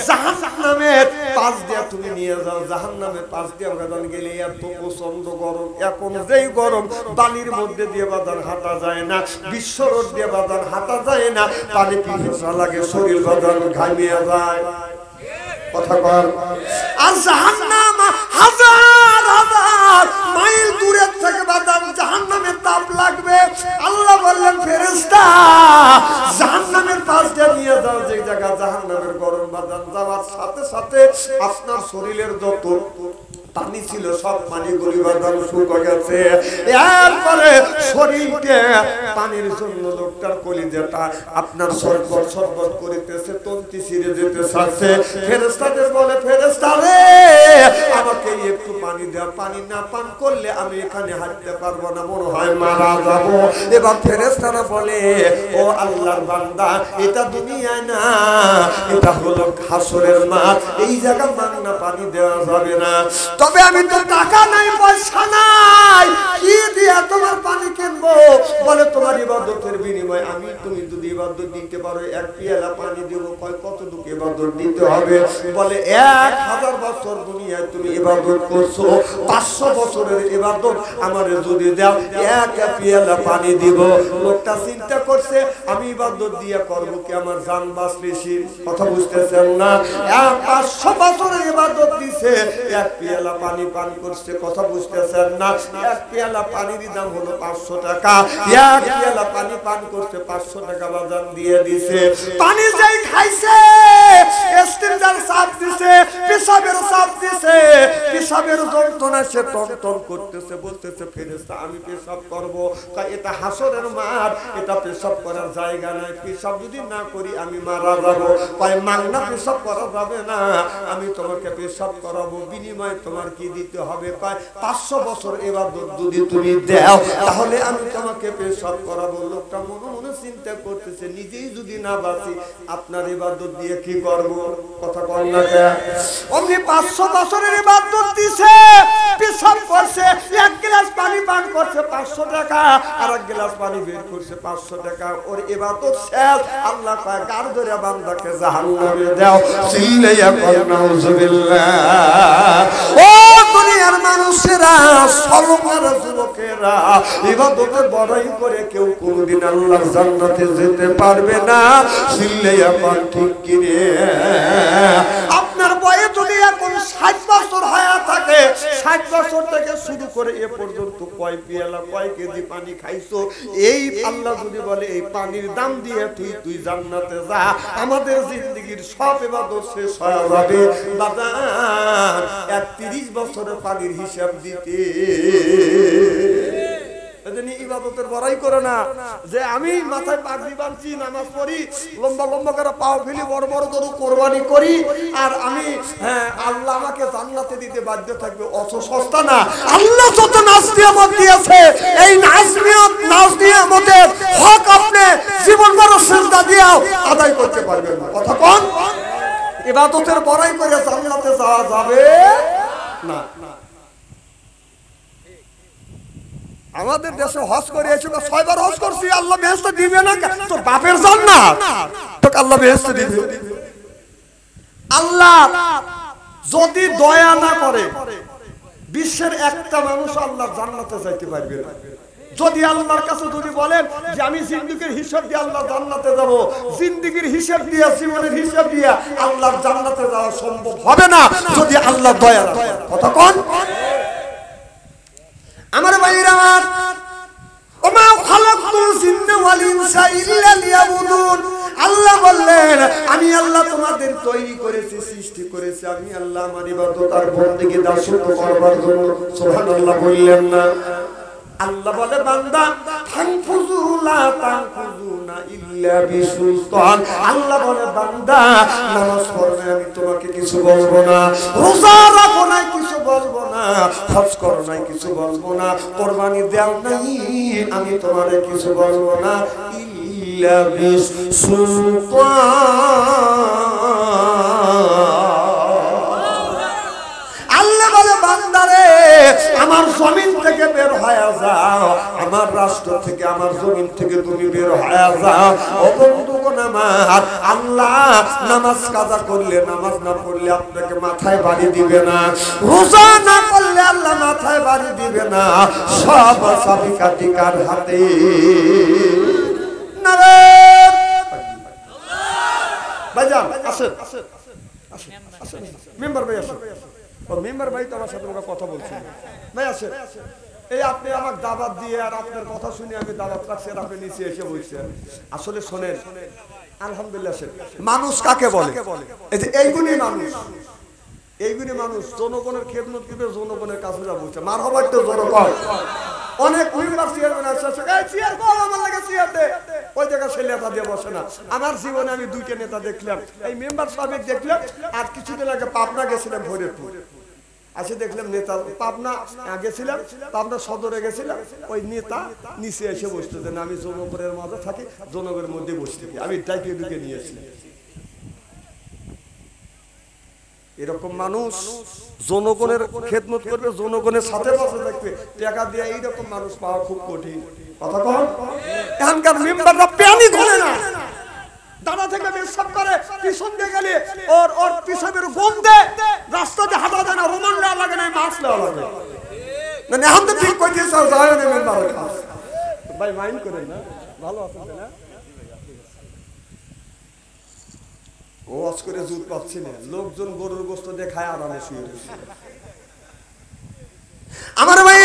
জাহান্নামের পাশ দিয়ে তুমি নিয়ে যাও, জাহান্নামের পাশ দিয়ে বাদান গেলে এত প্রচন্ড গরম, এখন যেই গরম বালির মধ্যে দিয়ে বাদান হাঁটা যায় না, বিশ্ব রোদ দিয়ে বাদান হাঁটা যায় না, পানি পিপাসা লাগে, শরীর বাদান ঘামিয়ে যায়। কথা কর। আর জাহান্নাম হাজার হাজার মাইল দূরে থেকে বাদান জাহান্নামের তাপ লাগবে। আল্লাহ বললেন ফেরেশতা জাহান্নামের পাশ দিয়ে নিয়ে যাও, যে জায়গা জাহান্নামের গরম বাদান যাওয়ার সাথে সাথে আপনার শরীরের যত পানি ছিল সব পানি গুলি বাদান শুকিয়ে গেছে। এরপরে শরীরে পানির জন্য লোকটার কলিজাটা আপনার সরবত সরবত করিতেছে, তন্তি ছিঁড়ে যেতে চাচ্ছে। ফেরেশতাদের বলে ফেরেশতা রে আমাকে একটু পানি দাও, পানি না পান করলে আমি এখানে হাঁটতে পারবো না, মনে হয় মারা যাবো। এবার ফেরেশতারা বলে ও আল্লাহর বান্দা এটা দুনিয়ায় না, এটা হলো হাসরের মাঠ, এই জায়গা মাগনা না, পানি দেওয়া যাবে না। তবে আমি তো টাকা নাই, পয়সা নাই, কি দিয়ে তোমার পানি কিনবো? বলে তোমার ইবাদতের বিনিময়ে আমি, তুমি যদি ইবাদত দিতে পারো 1 পেয়ালা পানি দেবো। কতটুকু ইবাদত দিতে হবে? বলে 1000 বছর দুনিয়ায় তুমি ইবাদত করছো, 500 বছরের ইবাদত আমারে যদি দাও 1 পেয়ালা পানি দিব। লোকটা চিন্তা করছে আমি ইবাদত দিয়ে করব কি, আমার জান বাঁচবে। কথা বুঝতেছেন না? 500 বছরের ইবাদত দিছে, 1 পেয়ালা পানি পান করছে। কথা বুঝতেছেন না? 1 পেয়ালা পানির দাম হলো 500 টাকা। 1 পেয়ালা পানি পান করছে, 500 টাকা বাজার দিয়ে দিছে। পানি যাই খাইছে, স্টিমজার চাপ দিছে, পেশাবের চাপ দিছে, পেশাবের যন্ত্রণা সে টনটন করতেছে, বলতেছে ফেরেশতা আমি পেশাব করব। এটা হাসরের মাঠ, এটা পেশাব করার জায়গা নয়, পেশাব যদি না করি আমি মারা যাব। মাগনা পেশাব করা যাবে না, আমি তোমাকে পেশাব করাবো, বিনিময়ে তোমার কি দিতে হবে? 500 বছর ইবাদত যদি তুমি দাও তাহলে আমি তোমাকে পেশাব করাবো। লোকটা মনে মনে চিন্তা করতেছে নিজেই যদি না বাঁচি আপনার ইবাদত দিয়ে কি করব? কথা কন না কেন? অমনি 500 বছরের ইবাদত দিছে, পেশাব করছে, 1 গ্লাস পানি পান করছে 500 টাকা, আর 1 গ্লাস পানি বের করছে 500 টাকা। ওর ইবাদত শেষ। আল্লাহ কয় গার ধরে বান্দাকে জাহান্নামে দাও। চিল্লাইয়া কর নাউজুবিল্লাহ। ও দুনিয়ার মানুষেরা, সলমার যুবকেরা, ইবাদতের বড়াই করে কেউ কোনদিন আল্লাহর জান্নাতে যেতে পারবে না। চিল্লাইয়া কর ঠিক কি রে? আপনার বয়স যদি এখন 60 বছর হয়ে থাকে, 60 বছর থেকে শুরু করে এ পর্যন্ত কয় পেয়ালা, কয় কেজি পানি খাইছো? এই আল্লাহ যদি বলে এই পানির দাম দিয়ে তুই জান্নাতে যা, আমাদের জিন্দেগির সব ইবাদত শেষ হয়ে যাবে। বাজার 31 বছরের পানির হিসাব দিতে ইবাদতের বড়াই করে না যে আমি মাথায় পাগড়ি বাঁধছি, নামাজ পড়ি, লম্বা লম্বা করে পাও ফেলি, বড় বড় গরু কোরবানি করি, আর আমি আল্লাহ আমাকে জান্নাতে দিতে বাধ্য থাকবে। অত সস্তা না। আল্লাহ যত নাজ নিয়ামত দিয়েছে, এই নাজ নিয়ামতের হক আপনি জীবন ভর সিজদা দিয়েও আদায় করতে পারবেন না। কথা কোন? ইবাদতের বড়াই করে জান্নাতে যাওয়া যাবে না। আমাদের দেশে হজ করে এসে 6 বার হজ করছি, আল্লাহ বেহেশত দিবে না? তোর বাপের জান্নাত, তোকে আল্লাহ বেহেশত দিবে। আল্লাহ যদি দয়া না করে বিশ্বের একটা মানুষ আল্লাহর জান্নাতে যাইতে পারবে না। যদি আল্লাহর কাছে যদি বলেন যে আমি জিন্দেগির হিসাব দিয়ে আল্লাহ জান্নাতে যাব, জিন্দেগির হিসাব দিয়ে, জীবনের হিসাব দিয়ে আল্লাহর জান্নাতে যাওয়া সম্ভব হবে না যদি আল্লাহ দয়া না করে। কথা কোন? আমার ভাইরা, ওমা খালাকতুল জিন্না ওয়াল ইনসা ইল্লা লিয়াবুদুন। আল্লাহ বললেন আমি আল্লাহ তোমাদের তৈরি করেছি, সৃষ্টি করেছি, আমি আল্লাহ আমার ইবাদত আর বندگی দাসত্ব করবার জন্য। সুবহানাল্লাহ বললেন না? আল্লাহ বলে বান্দা তানফুযু লা তানফুযুনা ইল্লা বিসুলতান। আল্লাহ বলে বান্দা নামাজ পড়বে আমি তোমাকে কিছু বলবো না, রোজা রাখো না কিছু বলবো না, হজ করো না কিছু বলবো না, কুরবানি দাও নাই আমি তোমারে কিছু বলবো না, ইল্লা বিসুলতান। আল্লাহ বলে বান্দারে আমার জমিন থেকে বের হয়ে যাও, আমার রাষ্ট্র থেকে, আমার জমিন থেকে তুমি বের হয়ে যাও। ও বন্ধুগণ আমার, আল্লাহ নামাজ কাজা করলে, নামাজ না পড়লে আপনাকে মাথায় বাড়ি দিবে না, রোজা না করলে আল্লাহ মাথায় বাড়ি দিবে না। সব চাবিকাঠি কার হাতে? নারে ভাইজান আসেন, আসেন মেম্বার ভাই আসেন। ও মেম্বার ভাই তো আমার সাথে কথা বলছে। ভাই আসেন, এই আপনি আমার দাওয়াত দিয়ে আর আপনার কথা শুনে আমি দাওয়াত রাখছি, আর আপনি নিচে এসে বলছেন। আসলে শোনেন, আলহামদুলিল্লাহ মানুষ কাকে বলে? এই যে এইগুলি মানুষ, এইগুলি মানুষ জনগণের খেদমত করবে, জনগণের কাছে যা বলছে মার হবার তো জনগণ। অনেক মেম্বার চেয়ারম্যান আছে, চেয়ার কর আমার লাগে চেয়ার দে, ওই জায়গায় সে নেতা দিয়ে বসে না। আমার জীবনে আমি 2টা নেতা দেখলাম, এই মেম্বার সাহেব দেখলাম, আর কিছুদিন আগে পাবনা গেছিলাম ভৈরবপুর, আসে দেখলাম নেতা পাবনা গেছিলাম, পাবনা সদরে গেছিলাম, ওই নেতা নিচে এসে বসতেছেন। আমি জনগণের মাঝে থাকি, জনগণের মধ্যে বসতে, আমি ডাইকে ঢুকে নিয়েছিলাম। এরকম মানুষ জনগণের খেদমত করবে, জনগণের সাথে পাশে থাকবে, টাকা দিয়ে এইরকম মানুষ পাওয়া খুব কঠিন। কথা কন, এখানকার মেম্বাররা প্যানি করে না, দাঁড়া থেকে বিশ্বাস করে, পিছন দিয়ে গেলে ওর ওর পিছনের গন্ধে রাস্তাতে হাঁটা যায় না, রোমান দেওয়া লাগে না, মাছ দেওয়া লাগে না। এখন তো ঠিক করে দিয়েছে যায় না মেম্বারের কাজ। ভাই মাইন্ড করেন না, ভালো আছেন না? ওয়াজ করে জুত পাচ্ছি না, লোকজন গরুর গোস্ত দিয়ে খায় আরামে শুয়ে রয়েছে। আমার ভাই